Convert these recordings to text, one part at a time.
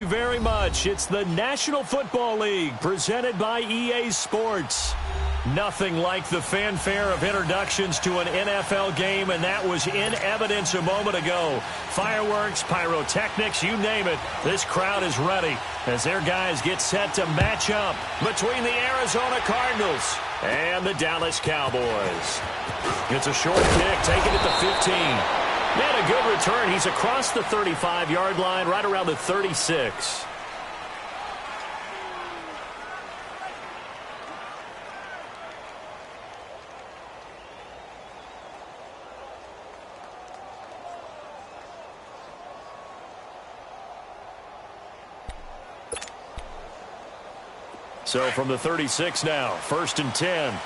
Very much. It's the National Football League presented by EA Sports. Nothing like the fanfare of introductions to an NFL game, and that was in evidence a moment ago. Fireworks, pyrotechnics, you name it. This crowd is ready as their guys get set to match up between the Arizona Cardinals and the Dallas Cowboys. It's a short kick taken at the 15. Man, a good return. He's across the 35-yard line, right around the 36. So from the 36 now, 1st and 10.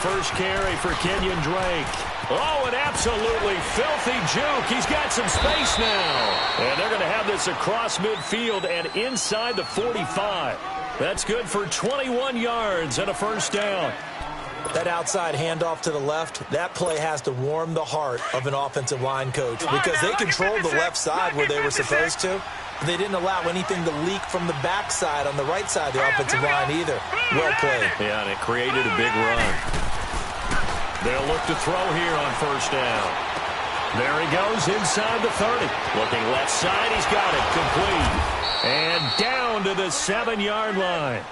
First carry for Kenyon Drake. Oh, an absolutely filthy juke. He's got some space now. And they're going to have this across midfield and inside the 45. That's good for 21 yards and a first down. That outside handoff to the left, that play has to warm the heart of an offensive line coach because they controlled the left side where they were supposed to. They didn't allow anything to leak from the backside on the right side of the offensive line either. Well played. Yeah, and it created a big run. They'll look to throw here on first down. There he goes inside the 30. Looking left side, he's got it. Complete. And down to the 7-yard line.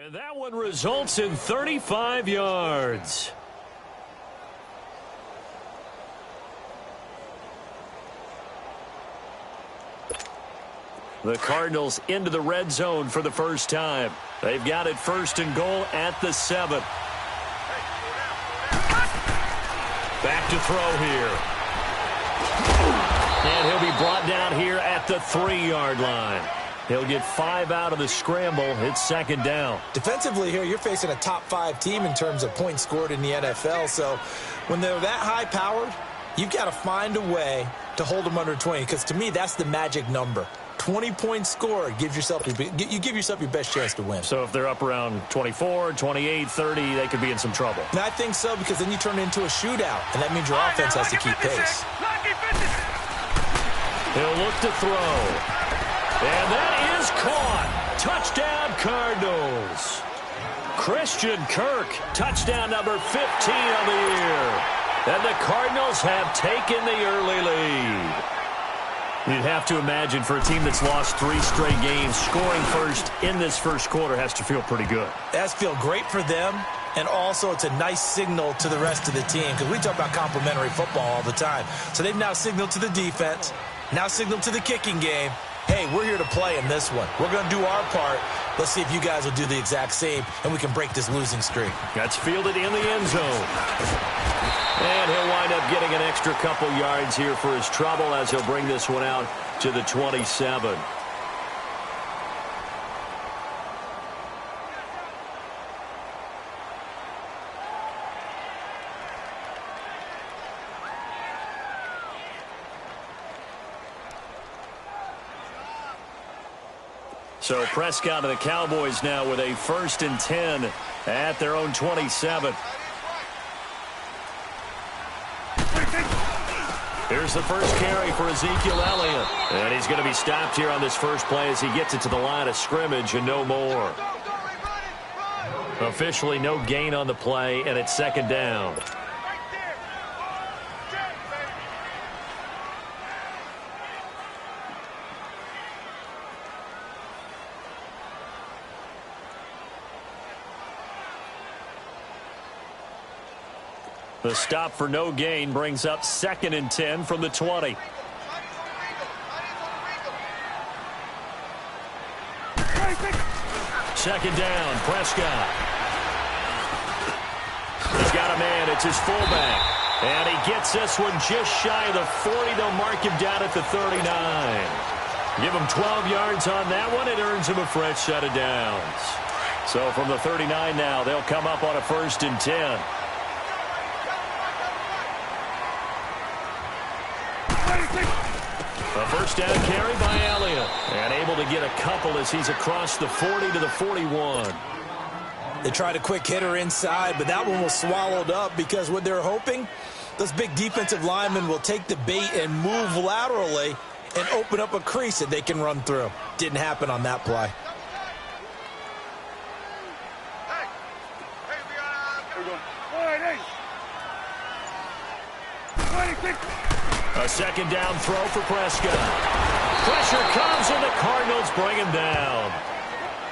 And that one results in 35 yards. The Cardinals into the red zone for the first time. They've got it 1st and goal at the 7. Back to throw here. And he'll be brought down here at the 3-yard line. He'll get 5 out of the scramble. It's 2nd down. Defensively here, you're facing a top 5 team in terms of points scored in the NFL. So when they're that high-powered, you've got to find a way to hold them under 20. Because to me, that's the magic number. 20 points scored. You give yourself your best chance to win. So if they're up around 24, 28, 30, they could be in some trouble. And I think so, because then you turn it into a shootout, and that means your offense has to keep pace. He'll look to throw. And that is caught. Touchdown, Cardinals. Christian Kirk, touchdown number 15 on the year. And the Cardinals have taken the early lead. You'd have to imagine for a team that's lost 3 straight games, scoring first in this first quarter has to feel pretty good. That's feel great for them, and also it's a nice signal to the rest of the team because we talk about complementary football all the time. So they've now signaled to the defense, now signaled to the kicking game, hey, we're here to play in this one. We're going to do our part. Let's see if you guys will do the exact same, and we can break this losing streak. That's fielded in the end zone. And he'll wind up getting an extra couple yards here for his trouble as he'll bring this one out to the 27. So Prescott and the Cowboys now with a 1st and 10 at their own 27. Here's the first carry for Ezekiel Elliott. And he's going to be stopped here on this first play as he gets it to the line of scrimmage and no more. Officially no gain on the play, and it's 2nd down. The stop for no gain brings up 2nd and 10 from the 20. Second down, Prescott. He's got a man. It's his fullback. And he gets this one just shy of the 40. They'll mark him down at the 39. Give him 12 yards on that one. It earns him a fresh set of downs. So from the 39 now, they'll come up on a 1st and 10. A first down carry by Elliott. And able to get a couple as he's across the 40 to the 41. They tried a quick hitter inside, but that one was swallowed up because what they're hoping, those big defensive linemen will take the bait and move laterally and open up a crease that they can run through. Didn't happen on that play. A second down throw for Prescott. Pressure comes and the Cardinals bring him down.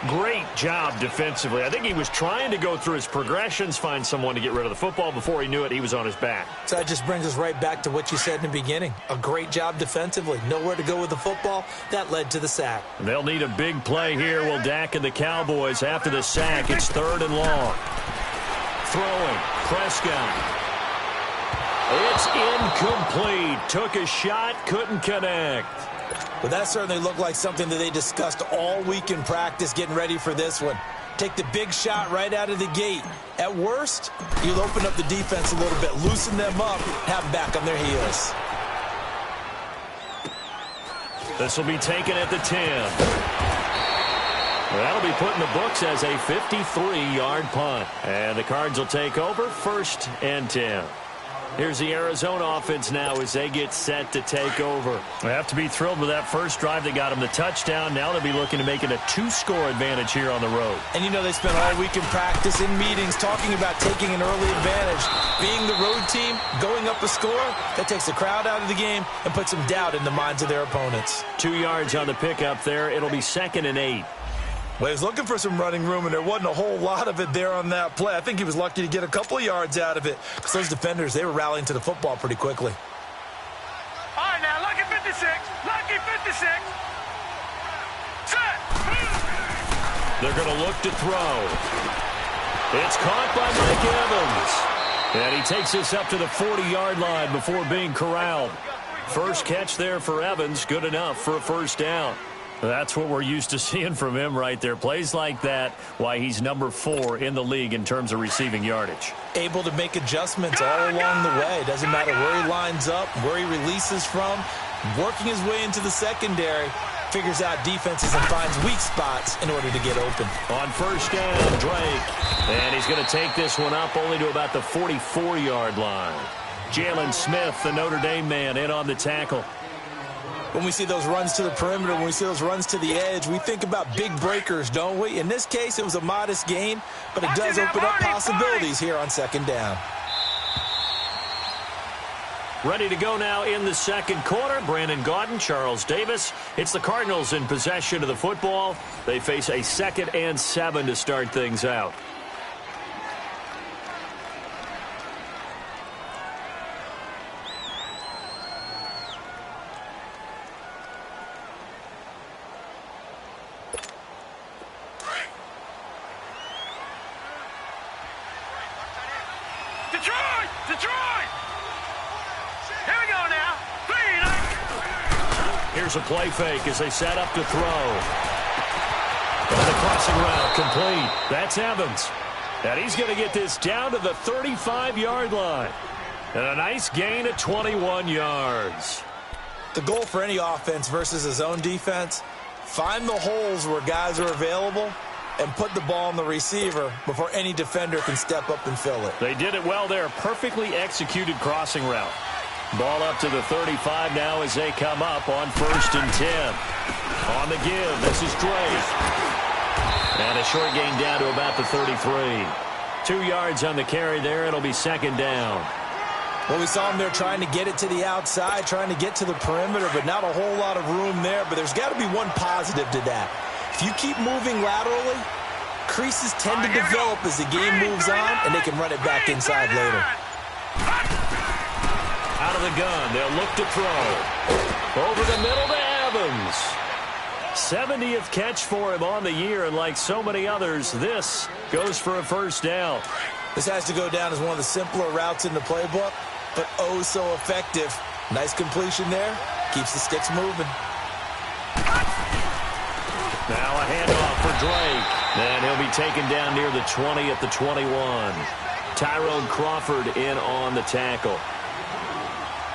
Great job defensively. I think he was trying to go through his progressions, find someone to get rid of the football. Before he knew it, he was on his back. So that just brings us right back to what you said in the beginning. A great job defensively. Nowhere to go with the football. That led to the sack. They'll need a big play here. Will Dak and the Cowboys after the sack. It's 3rd and long. Throwing. Prescott. It's incomplete. Took a shot, couldn't connect. But that certainly looked like something that they discussed all week in practice getting ready for this one. Take the big shot right out of the gate. At worst, you'll open up the defense a little bit, loosen them up, have them back on their heels. This will be taken at the 10. That'll be put in the books as a 53-yard punt. And the Cards will take over 1st and 10. Here's the Arizona offense now as they get set to take over. They have to be thrilled with that first drive that got them the touchdown. Now they'll be looking to make it a 2-score advantage here on the road. And you know they spent all week in practice, in meetings, talking about taking an early advantage. Being the road team, going up a score, that takes the crowd out of the game and puts some doubt in the minds of their opponents. 2 yards on the pickup there. It'll be 2nd and 8. Well, he was looking for some running room, and there wasn't a whole lot of it there on that play. I think he was lucky to get a couple of yards out of it because those defenders, they were rallying to the football pretty quickly. All right, now, lucky 56. Lucky 56. Set. They're going to look to throw. It's caught by Mike Evans. And he takes this up to the 40-yard line before being corralled. First catch there for Evans, good enough for a first down. That's what we're used to seeing from him right there. Plays like that, why he's number 4 in the league in terms of receiving yardage. Able to make adjustments all along the way. Doesn't matter where he lines up, where he releases from. Working his way into the secondary. Figures out defenses and finds weak spots in order to get open. On first down, Drake. And he's going to take this one up only to about the 44-yard line. Jalen Smith, the Notre Dame man, in on the tackle. When we see those runs to the perimeter, when we see those runs to the edge, we think about big breakers, don't we? In this case, it was a modest gain, but it does open up possibilities here on 2nd down. Ready to go now in the second quarter. Brandon Gaudin, Charles Davis. It's the Cardinals in possession of the football. They face a 2nd and 7 to start things out. Detroit! Here we go now. Here's a play fake as they set up to throw. And the crossing route complete. That's Evans. And he's going to get this down to the 35-yard line. And a nice gain of 21 yards. The goal for any offense versus a zone defense, find the holes where guys are available and put the ball on the receiver before any defender can step up and fill it. They did it well there. Perfectly executed crossing route. Ball up to the 35 now as they come up on 1st and 10. On the give, this is Drake. And a short gain down to about the 33. 2 yards on the carry there. It'll be 2nd down. Well, we saw him there trying to get it to the outside, trying to get to the perimeter, but not a whole lot of room there. But there's got to be one positive to that. If you keep moving laterally, creases tend to develop as the game moves on, and they can run it back inside later. of the gun. They'll look to throw. Over the middle to Evans. 70th catch for him on the year, and like so many others, this goes for a first down. This has to go down as one of the simpler routes in the playbook, but oh so effective. Nice completion there. Keeps the sticks moving. Now a handoff for Drake. And he'll be taken down near the 20 at the 21. Tyrone Crawford in on the tackle.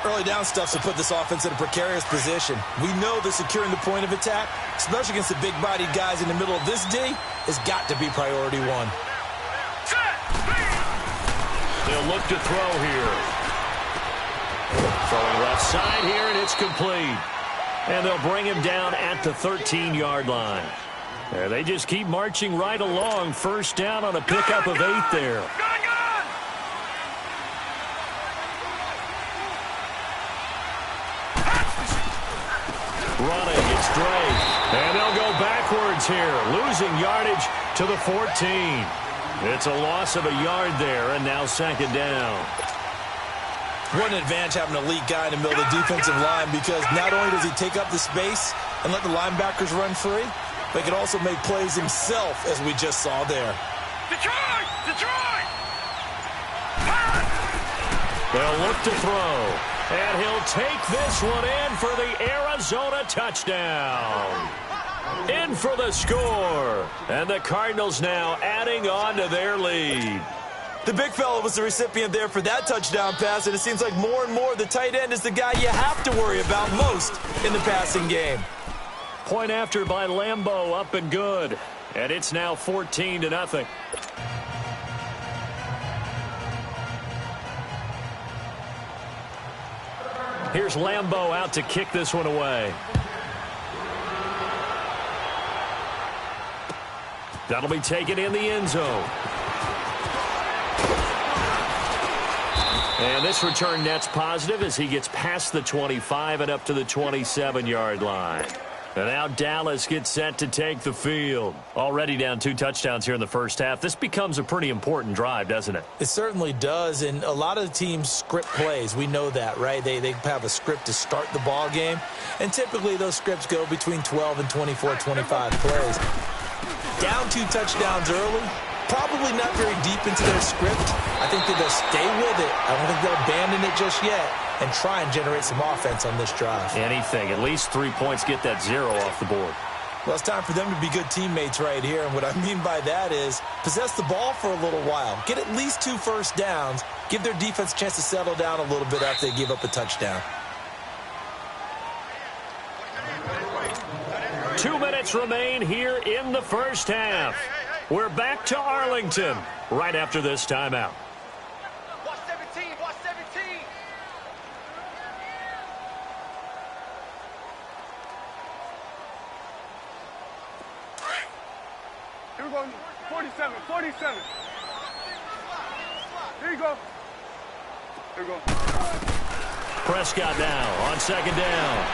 Early down stuff to put this offense in a precarious position. We know that securing the point of attack, especially against the big-bodied guys in the middle of this D, has got to be priority one. They'll look to throw here. Throwing left side here, and it's complete. And they'll bring him down at the 13-yard line. There, they just keep marching right along. First down on a pickup of 8 there. Running, it's Drake. And they'll go backwards here, losing yardage to the 14. It's a loss of a yard there, and now second down. What an advantage having an elite guy in the middle of the defensive line, because not only does he take up the space and let the linebackers run free, but he can also make plays himself, as we just saw there. Detroit! Detroit! They'll look to throw. And he'll take this one in for the Arizona touchdown. In for the score. And the Cardinals now adding on to their lead. The big fella was the recipient there for that touchdown pass, and it seems like more and more the tight end is the guy you have to worry about most in the passing game. Point after by Lambeau, up and good. And it's now 14-0. Here's Lambeau out to kick this one away. That'll be taken in the end zone. And this return net's positive as he gets past the 25 and up to the 27-yard line. And now Dallas gets set to take the field. Already down 2 touchdowns here in the first half. This becomes a pretty important drive, doesn't it? It certainly does, and a lot of the teams script plays. We know that, right? They have a script to start the ball game, and typically those scripts go between 12 and 24, 25 plays. Down 2 touchdowns early, probably not very deep into their script. I think that they'll stay with it. I don't think they'll abandon it just yet and try and generate some offense on this drive. Anything. At least 3 points, get that 0 off the board. Well, it's time for them to be good teammates right here, and what I mean by that is possess the ball for a little while. Get at least 2 first downs. Give their defense a chance to settle down a little bit after they give up a touchdown. 2 minutes remain here in the first half. We're back to Arlington right after this timeout. Watch 17, watch 17. Here we go, 47, 47. Here you go. Here we go. Prescott now on second down.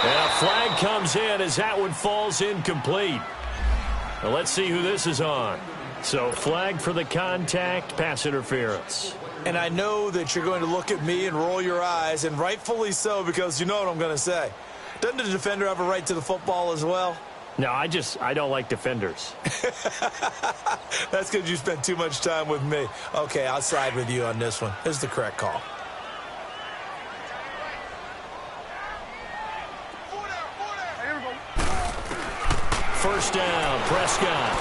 And a flag comes in as that one falls incomplete. Well, let's see who this is on. So flag for the contact, pass interference. And I know that you're going to look at me and roll your eyes, and rightfully so, because you know what I'm going to say. Doesn't the defender have a right to the football as well? No, I don't like defenders. That's because you spent too much time with me. Okay, I'll side with you on this one. This is the correct call. First down, Prescott.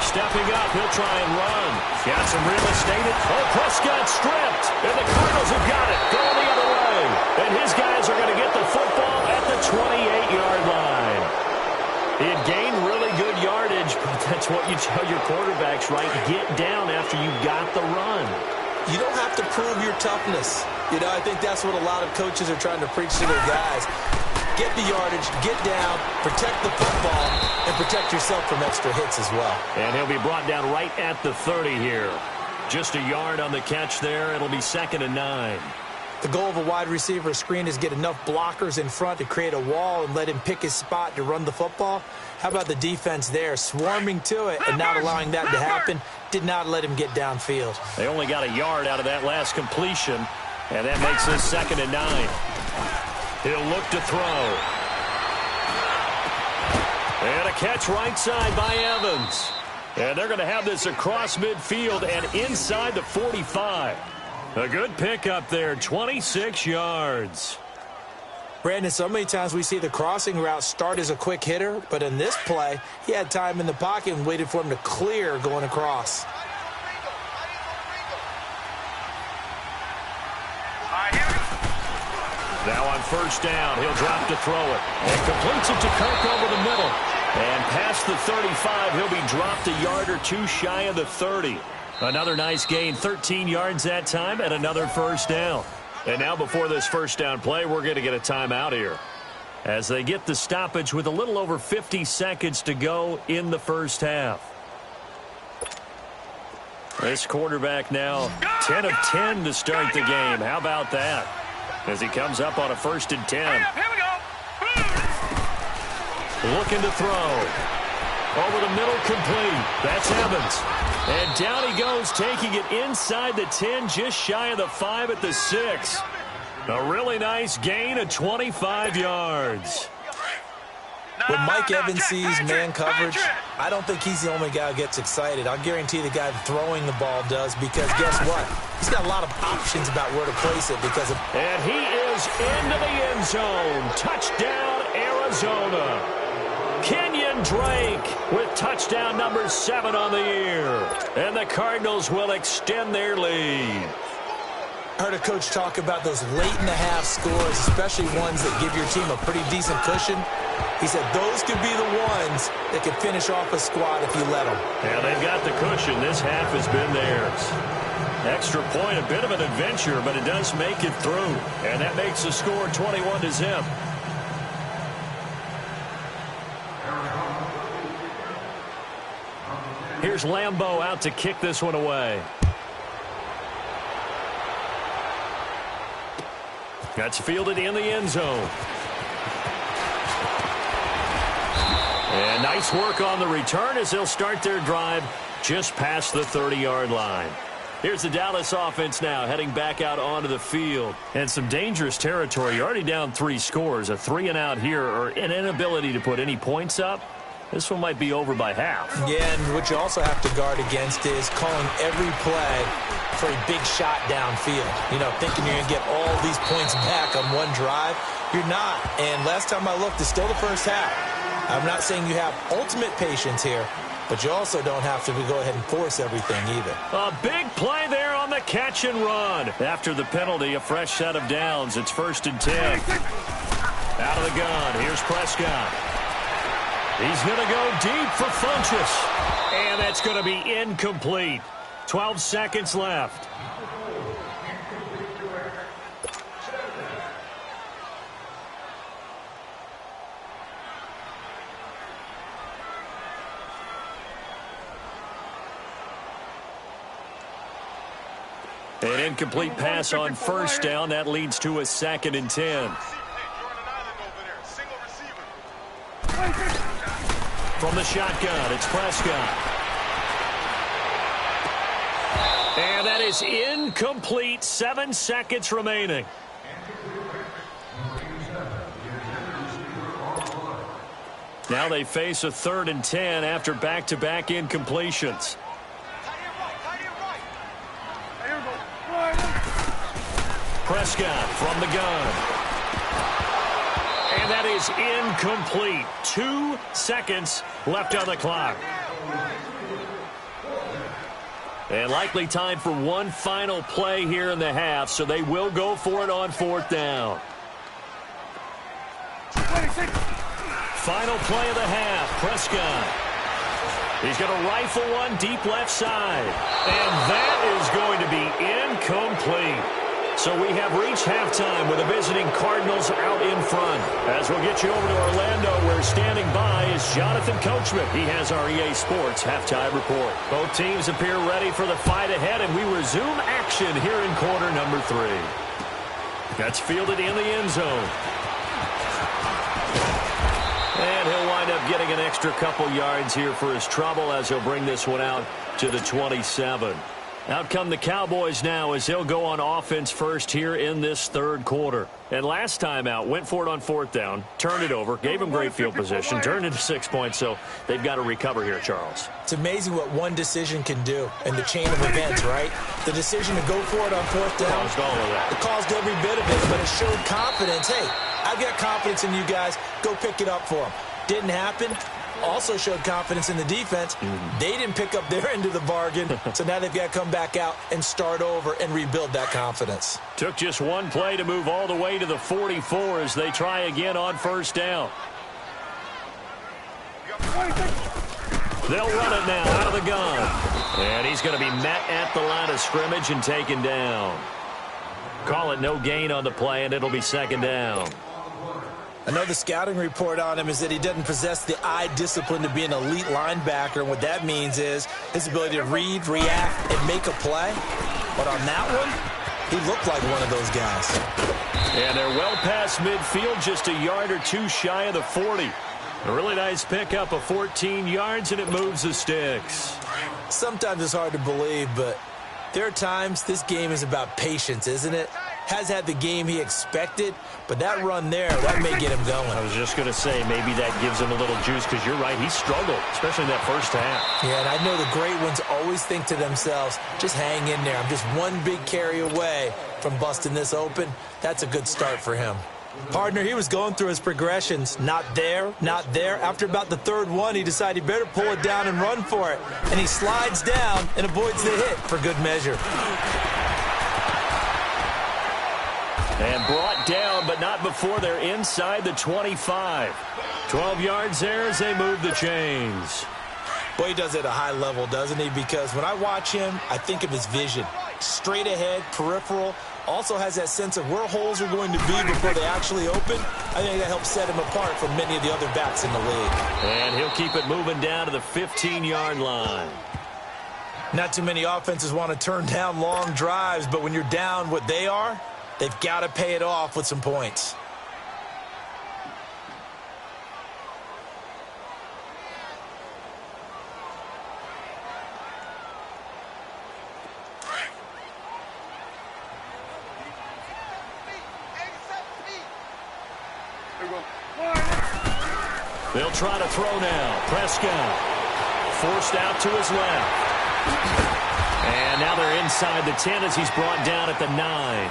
Stepping up, he'll try and run. Got some real estate. Oh, Prescott stripped. And the Cardinals have got it. Going the other way. And his guys are going to get the football at the 28-yard line. He had gained really good yardage, but that's what you tell your quarterbacks, right? Get down after you got the run. You don't have to prove your toughness. You know, I think that's what a lot of coaches are trying to preach to their guys. Get the yardage, get down, protect the football, and protect yourself from extra hits as well. And he'll be brought down right at the 30 here. Just a yard on the catch there. It'll be 2nd and 9. The goal of a wide receiver screen is get enough blockers in front to create a wall and let him pick his spot to run the football. How about the defense there, swarming to it and not allowing that to happen? Did not let him get downfield. They only got a yard out of that last completion. And that makes this 2nd and 9. He'll look to throw. And a catch right side by Evans. And they're going to have this across midfield and inside the 45. A good pickup there, 26 yards. Brandon, so many times we see the crossing route start as a quick hitter, but in this play, he had time in the pocket and waited for him to clear going across. Now on 1st down, he'll drop to throw it. And completes it to Kirk over the middle. And past the 35, he'll be dropped a yard or two shy of the 30. Another nice gain, 13 yards that time, and another 1st down. And now before this 1st down play, we're going to get a timeout here, as they get the stoppage with a little over 50 seconds to go in the 1st half. This quarterback now 10 of 10 to start the game. How about that? As he comes up on a 1st and 10. Here we go. Looking to throw. Over the middle, complete. That's Evans. And down he goes, taking it inside the 10, just shy of the 5 at the 6. A really nice gain of 25 yards. When Mike Evans sees man coverage, I don't think he's the only guy who gets excited. I'll guarantee the guy throwing the ball does, because guess what? He's got a lot of options about where to place it because of... And he is into the end zone. Touchdown, Arizona. Kenyon Drake with touchdown number 7 on the year. And the Cardinals will extend their lead. I heard a coach talk about those late-in-the-half scores, especially ones that give your team a pretty decent cushion. He said those could be the ones that could finish off a squad if you let them. Yeah, they've got the cushion. This half has been theirs. Extra point, a bit of an adventure, but it does make it through. And that makes the score 21-0. Here's Lambeau out to kick this one away. That's fielded in the end zone. And nice work on the return as they'll start their drive just past the 30-yard line. Here's the Dallas offense now heading back out onto the field. And some dangerous territory. You're already down 3 scores. A 3-and-out here or an inability to put any points up. This one might be over by half. Yeah, and what you also have to guard against is calling every play for a big shot downfield. You know, thinking you're going to get all these points back on one drive. You're not. And last time I looked, it's still the 1st half. I'm not saying you have ultimate patience here, but you also don't have to go ahead and force everything either. A big play there on the catch and run. After the penalty, a fresh set of downs. It's 1st and 10. Out of the gun. Here's Prescott. He's going to go deep for Funchess. And that's going to be incomplete. 12 seconds left. An incomplete pass on 1st down. That leads to a 2nd and 10. From the shotgun, it's Prescott. And that is incomplete. 7 seconds remaining. Now they face a 3rd and 10 after back-to-back incompletions. Prescott from the gun. And that is incomplete. 2 seconds left on the clock. And likely time for one final play here in the half, so they will go for it on 4th down. Final play of the half, Prescott. He's going to rifle one deep left side. And that is going to be incomplete. So we have reached halftime with the visiting Cardinals out in front. As we'll get you over to Orlando, where standing by is Jonathan Coachman. He has our EA Sports halftime report. Both teams appear ready for the fight ahead, and we resume action here in quarter number 3. That's fielded in the end zone. And he'll wind up getting an extra couple yards here for his trouble as he'll bring this one out to the 27. Out come the Cowboys now as they'll go on offense first here in this third quarter. And last time out, went for it on fourth down, turned it over, gave them great field position, turned into 6 points, so they've got to recover here, Charles. It's amazing what one decision can do in the chain of events, right? The decision to go for it on fourth down. Caused all of that. It caused every bit of it, but it showed confidence. Hey, I've got confidence in you guys. Go pick it up for them. Didn't happen. Also showed confidence in the defense. They didn't pick up their end of the bargain, so now they've got to come back out and start over and rebuild that confidence. Took just one play to move all the way to the 44 as they try again on first down. They'll run it now out of the gun. And he's going to be met at the line of scrimmage and taken down. Call it no gain on the play, and it'll be second down. I know the scouting report on him is that he doesn't possess the eye discipline to be an elite linebacker, and what that means is his ability to read, react, and make a play. But on that one, he looked like one of those guys. And they're well past midfield, just a yard or two shy of the 40. A really nice pickup of 14 yards, and it moves the sticks. Sometimes it's hard to believe, but there are times this game is about patience, isn't it? Has had the game he expected, but that run there, that may get him going. I was just going to say, maybe that gives him a little juice, because you're right, he struggled, especially in that first half. Yeah, and I know the great ones always think to themselves, just hang in there. I'm just one big carry away from busting this open. That's a good start for him. Partner, he was going through his progressions. Not there, not there. After about the third one, he decided he better pull it down and run for it. And he slides down and avoids the hit for good measure. And brought down, but not before they're inside the 25. 12 yards there as they move the chains. Boy, he does it at a high level, doesn't he? Because when I watch him, I think of his vision. Straight ahead, peripheral. Also has that sense of where holes are going to be before they actually open. I think that helps set him apart from many of the other backs in the league. And he'll keep it moving down to the 15-yard line. Not too many offenses want to turn down long drives, but when you're down what they are, they've got to pay it off with some points. They'll try to throw now. Prescott forced out to his left. And now they're inside the 10 as he's brought down at the 9.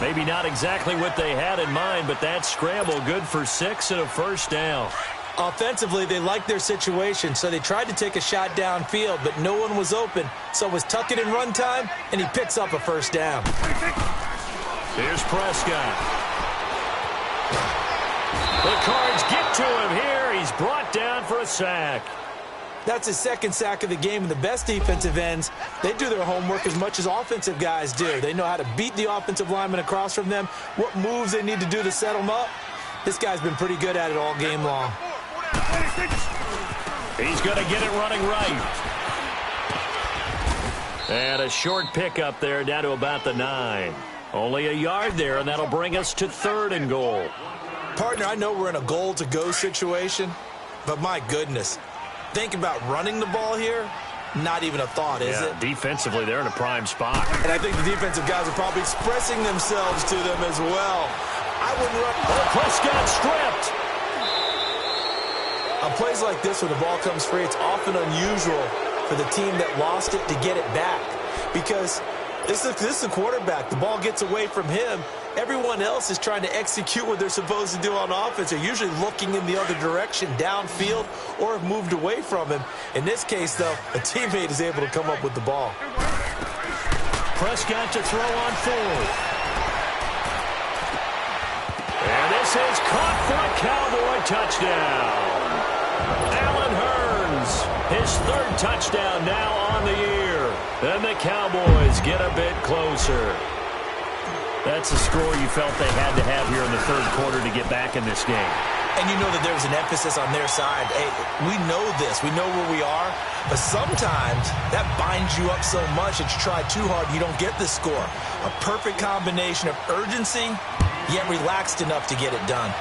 Maybe not exactly what they had in mind, but that scramble good for 6 and a first down. Offensively, they liked their situation, so they tried to take a shot downfield, but no one was open. So it was tuck it in run time, and he picks up a first down. Here's Prescott. The Cards get to him here. He's brought down for a sack. That's his second sack of the game, and the best defensive ends, they do their homework as much as offensive guys do. They know how to beat the offensive lineman across from them, what moves they need to do to set them up. This guy's been pretty good at it all game long. He's going to get it running right. And a short pickup there down to about the 9. Only a yard there, and that'll bring us to 3rd and goal. Partner, I know we're in a goal-to-go situation, but my goodness, think about running the ball here. Not even a thought, is it? Defensively, they're in a prime spot. And I think the defensive guys are probably expressing themselves to them as well. I wouldn't run. Oh, Prescott stripped. On plays like this where the ball comes free, it's often unusual for the team that lost it to get it back. Because this is the quarterback. The ball gets away from him. Everyone else is trying to execute what they're supposed to do on offense. They're usually looking in the other direction, downfield, or have moved away from him. In this case, though, a teammate is able to come up with the ball. Prescott to throw on 4th. And this is caught for a Cowboy touchdown. Allen Hurns, his 3rd touchdown now on the year. And the Cowboys get a bit closer. That's a score you felt they had to have here in the 3rd quarter to get back in this game. And you know that there's an emphasis on their side. Hey, we know this. We know where we are. But sometimes that binds you up so much that you try too hard, you don't get the score. A perfect combination of urgency, yet relaxed enough to get it done.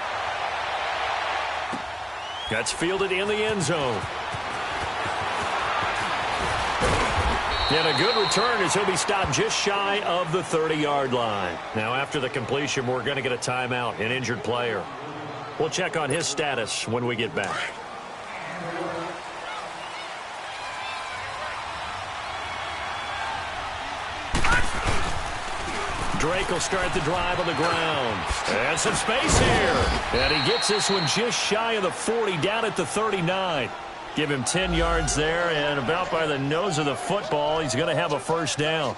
That's fielded in the end zone. And a good return as he'll be stopped just shy of the 30-yard line. Now, after the completion, we're going to get a timeout, an injured player. We'll check on his status when we get back. Drake will start the drive on the ground. And some space here. And he gets this one just shy of the 40, down at the 39. Give him 10 yards there, and about by the nose of the football, he's going to have a first down.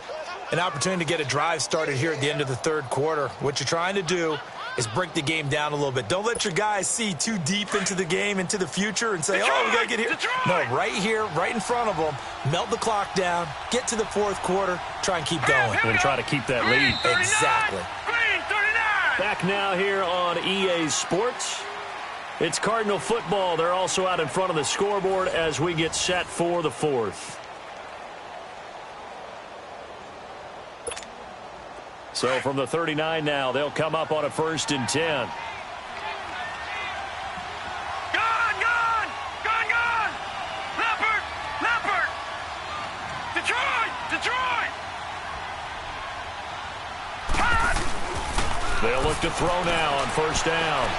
An opportunity to get a drive started here at the end of the third quarter. What you're trying to do is break the game down a little bit. Don't let your guys see too deep into the game, into the future, and say, oh, we got to get here. No, right here, right in front of them, melt the clock down, get to the fourth quarter, try and keep going. And try to keep that lead. Exactly. Back now here on EA Sports. It's Cardinal football. They're also out in front of the scoreboard as we get set for the fourth. So from the 39 now, they'll come up on a 1st and 10. Gone! Leopard! Detroit! They'll look to throw now on 1st down.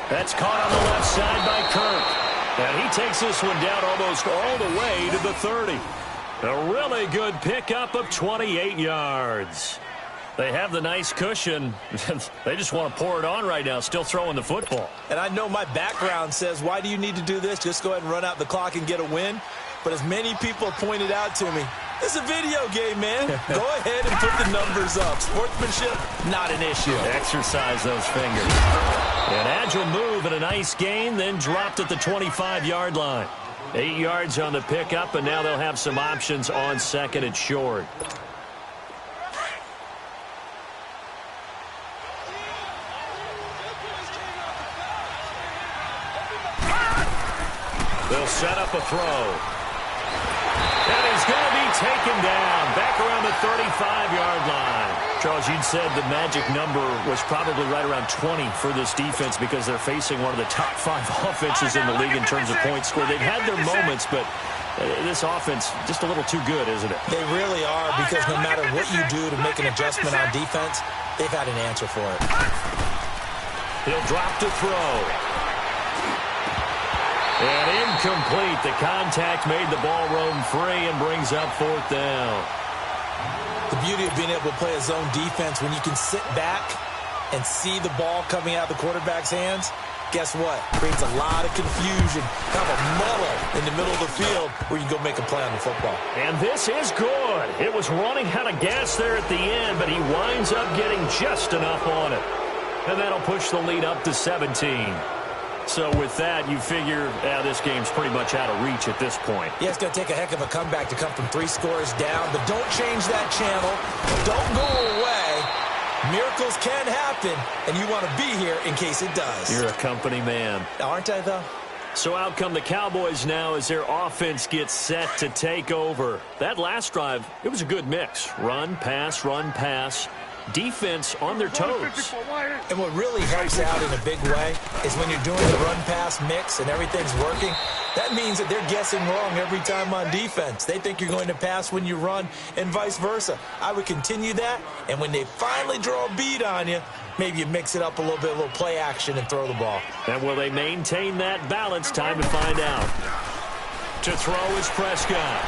That's caught on the left side by Kirk. And he takes this one down almost all the way to the 30. A really good pickup of 28 yards. They have the nice cushion. They just want to pour it on right now, still throwing the football. And I know my background says, why do you need to do this? Just go ahead and run out the clock and get a win. But as many people pointed out to me, it's a video game, man. Go ahead and put the numbers up. Sportsmanship, not an issue. Exercise those fingers. An agile move and a nice gain, then dropped at the 25-yard line. 8 yards on the pickup, and now they'll have some options on 2nd and short. They'll set up a throw. And he's going to be taken down back around the 35-yard line. Charles, you'd said the magic number was probably right around 20 for this defense because they're facing one of the top 5 offenses in the league in terms of points scored. They've had their moments, but this offense just a little too good, isn't it? They really are, because no matter what you do to make an adjustment on defense, they've had an answer for it. He'll drop to throw. And incomplete. The contact made the ball roam free and brings up 4th down. The beauty of being able to play a zone defense, when you can sit back and see the ball coming out of the quarterback's hands, guess what? Creates a lot of confusion, kind of a muddle in the middle of the field where you can go make a play on the football. And this is good. It was running out of gas there at the end, but he winds up getting just enough on it. And that'll push the lead up to 17. So with that, you figure this game's pretty much out of reach at this point. Yeah, it's going to take a heck of a comeback to come from 3 scores down, but don't change that channel. Don't go away. Miracles can happen, and you want to be here in case it does. You're a company man. Aren't I, though? So out come the Cowboys now as their offense gets set to take over. That last drive, it was a good mix. Run, pass. Defense on their toes. And what really helps out in a big way is when you're doing the run-pass mix and everything's working, that means that they're guessing wrong every time on defense. They think you're going to pass when you run and vice versa. I would continue that, and when they finally draw a beat on you, maybe you mix it up a little bit, a little play action, and throw the ball. And will they maintain that balance? Time to find out. To throw is Prescott.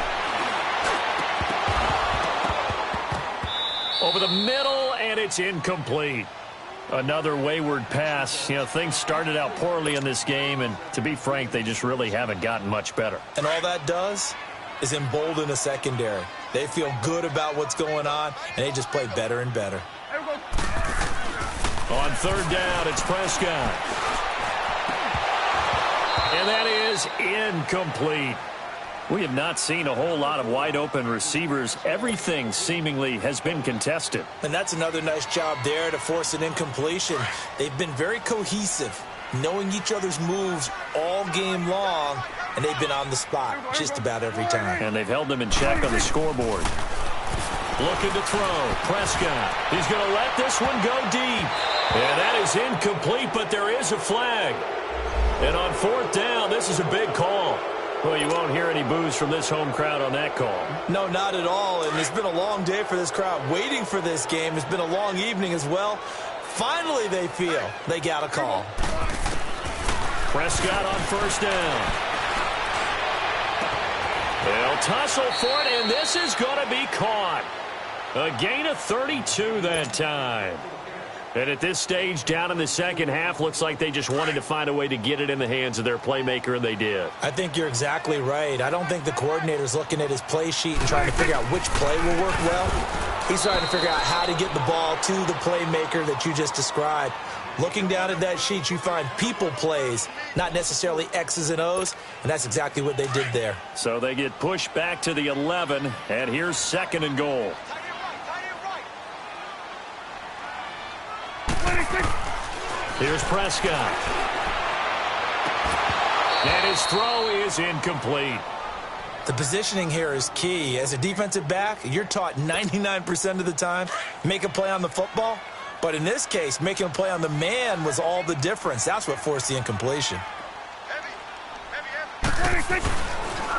Over the middle, and it's incomplete. Another wayward pass. You know, things started out poorly in this game, and to be frank, they just really haven't gotten much better. And all that does is embolden the secondary. They feel good about what's going on, and they just play better and better. On 3rd down, it's Prescott. And that is incomplete. We have not seen a whole lot of wide-open receivers. Everything seemingly has been contested. And that's another nice job there to force an incompletion. They've been very cohesive, knowing each other's moves all game long, and they've been on the spot just about every time. And they've held them in check on the scoreboard. Looking to throw. Prescott. He's going to let this one go deep. And that is incomplete, but there is a flag. And on 4th down, this is a big call. Well, you won't hear any boos from this home crowd on that call. No, not at all. And it's been a long day for this crowd waiting for this game. It's been a long evening as well. Finally, they feel they got a call. Prescott on first down. They'll tussle for it, and this is going to be caught. A gain of 32 that time. And at this stage, down in the second half, looks like they just wanted to find a way to get it in the hands of their playmaker, and they did. I think you're exactly right. I don't think the coordinator's looking at his play sheet and trying to figure out which play will work well. He's trying to figure out how to get the ball to the playmaker that you just described. Looking down at that sheet, you find people plays, not necessarily X's and O's, and that's exactly what they did there. So they get pushed back to the 11, and here's second and goal. Here's Prescott. And his throw is incomplete. The positioning here is key. As a defensive back, you're taught 99% of the time, make a play on the football. But in this case, making a play on the man was all the difference. That's what forced the incompletion.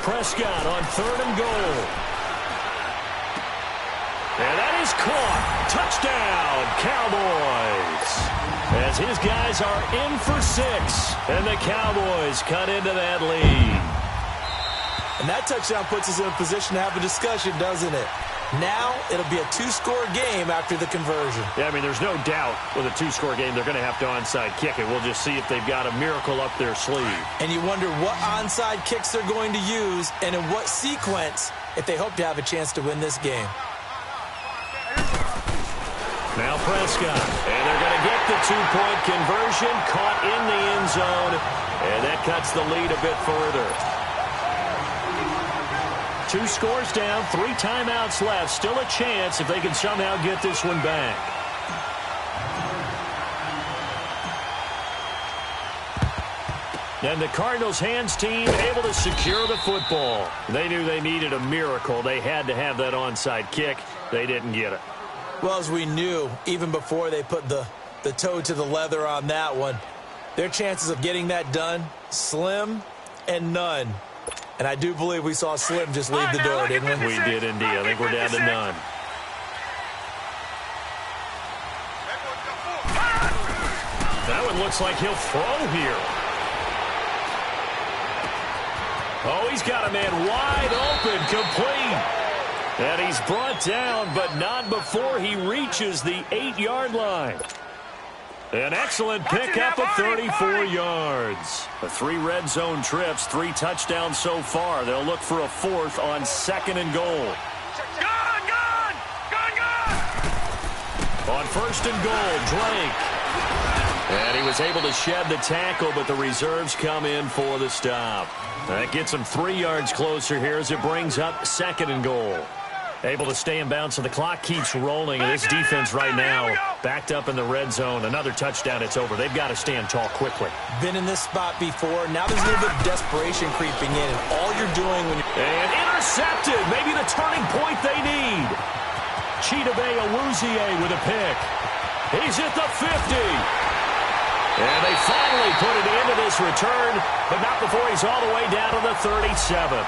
Prescott on third and goal. And that is caught. Touchdown, Cowboys. As his guys are in for 6. And the Cowboys cut into that lead. And that touchdown puts us in a position to have a discussion, doesn't it? Now it'll be a 2-score game after the conversion. Yeah, I mean, there's no doubt with a 2-score game they're going to have to onside kick it. We'll just see if they've got a miracle up their sleeve. And you wonder what onside kicks they're going to use and in what sequence if they hope to have a chance to win this game. Now Prescott, and they're going to get the 2-point conversion, caught in the end zone, and that cuts the lead a bit further. 2 scores down, 3 timeouts left. Still a chance if they can somehow get this one back. And the Cardinals' hands team able to secure the football. They knew they needed a miracle. They had to have that onside kick. They didn't get it. Well, as we knew, even before they put the toe to the leather on that one, their chances of getting that done, slim and none. And I do believe we saw Slim just leave the door, didn't we? We did indeed. I think we're down to none. That one looks like he'll throw here. Oh, he's got a man wide open, complete. And he's brought down, but not before he reaches the 8-yard line. An excellent pickup of 34 yards. The 3 red zone trips, 3 touchdowns so far. They'll look for a 4th on second and goal. Gone! On first and goal, Drake. And he was able to shed the tackle, but the reserves come in for the stop. That gets him 3 yards closer here as it brings up second and goal. Able to stay in bounds, so the clock keeps rolling. And this defense right now backed up in the red zone. Another touchdown, it's over. They've got to stand tall quickly. Been in this spot before. Now there's a little bit of desperation creeping in. And all you're doing when you're... And intercepted. Maybe the turning point they need. Chidobe Awuzie with a pick. He's at the 50. And they finally put it into this return, but not before he's all the way down to the 37.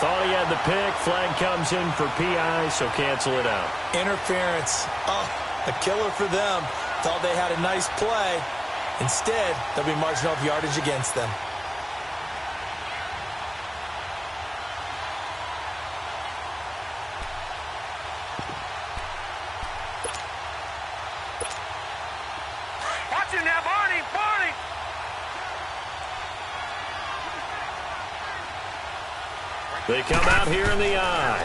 Thought he had the pick. Flag comes in for PI, so cancel it out. Interference. Oh, a killer for them. Thought they had a nice play. Instead, they'll be marching off yardage against them. Watch it now, Barney! They come out here in the eye.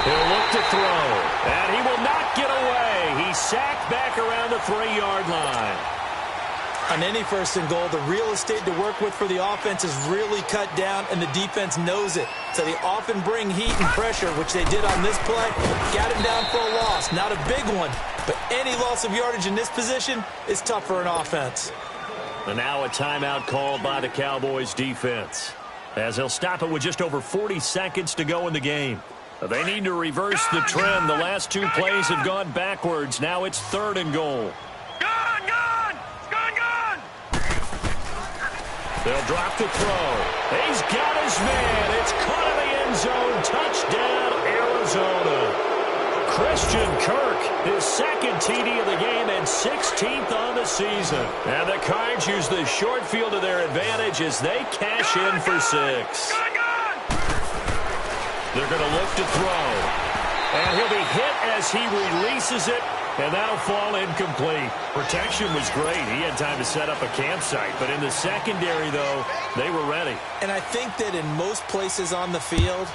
He'll look to throw, and he will not get away. He's sacked back around the 3-yard line. On any first and goal, the real estate to work with for the offense is really cut down, and the defense knows it. So they often bring heat and pressure, which they did on this play. Got him down for a loss. Not a big one, but any loss of yardage in this position is tough for an offense. And now a timeout called by the Cowboys defense, as they'll stop it with just over 40 seconds to go in the game. They need to reverse the trend. The last 2 plays have gone backwards. Now it's third and goal. They'll drop the throw. He's got his man. It's caught in the end zone. Touchdown, Arizona. Christian Kirk, his second TD of the game and 16th on the season. And the Cards use the short field to their advantage as they cash in for 6. They're going to look to throw. And he'll be hit as he releases it, and that'll fall incomplete. Protection was great. He had time to set up a campsite. But in the secondary, though, they were ready. And I think that in most places on the field,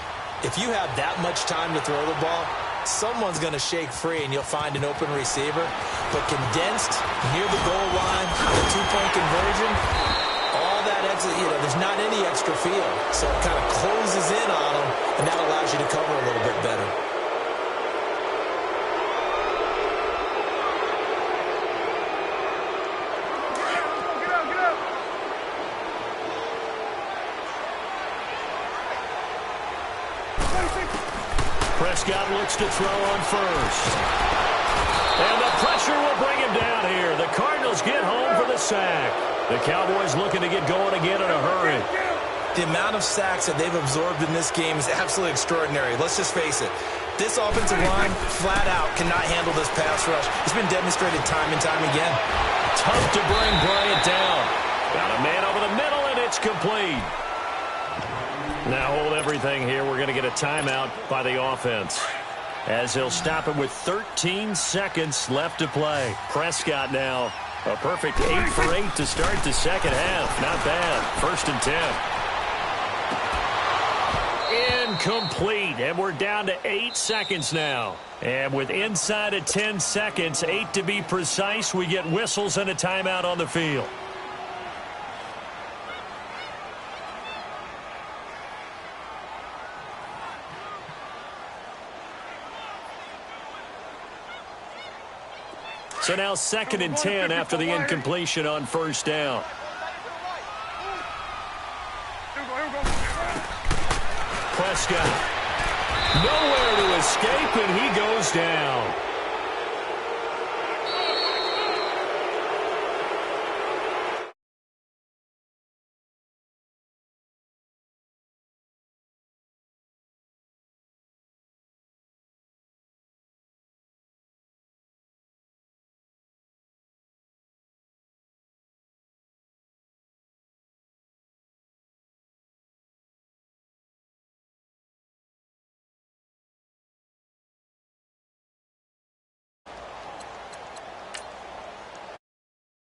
if you have that much time to throw the ball, someone's going to shake free and you'll find an open receiver. But condensed near the goal line, the two-point conversion, all that extra, there's not any extra field. So it kind of closes in on them, and that allows you to cover a little bit better. Prescott looks to throw on first. And the pressure will bring him down here. The Cardinals get home for the sack. The Cowboys looking to get going again in a hurry. The amount of sacks that they've absorbed in this game is absolutely extraordinary. Let's just face it. This offensive line, flat out, cannot handle this pass rush. It's been demonstrated time and time again. Tough to bring Bryant down. Got a man over the middle, and it's complete. Now hold everything here. We're going to get a timeout by the offense, as they'll stop it with 13 seconds left to play. Prescott now a perfect 8 for 8 to start the second half. Not bad. 1st and 10. Incomplete, and we're down to 8 seconds now. And with inside of 10 seconds, 8 to be precise, we get whistles and a timeout on the field. So now 2nd and 10 after the incompletion on 1st down. Prescott. Nowhere to escape, and he goes down.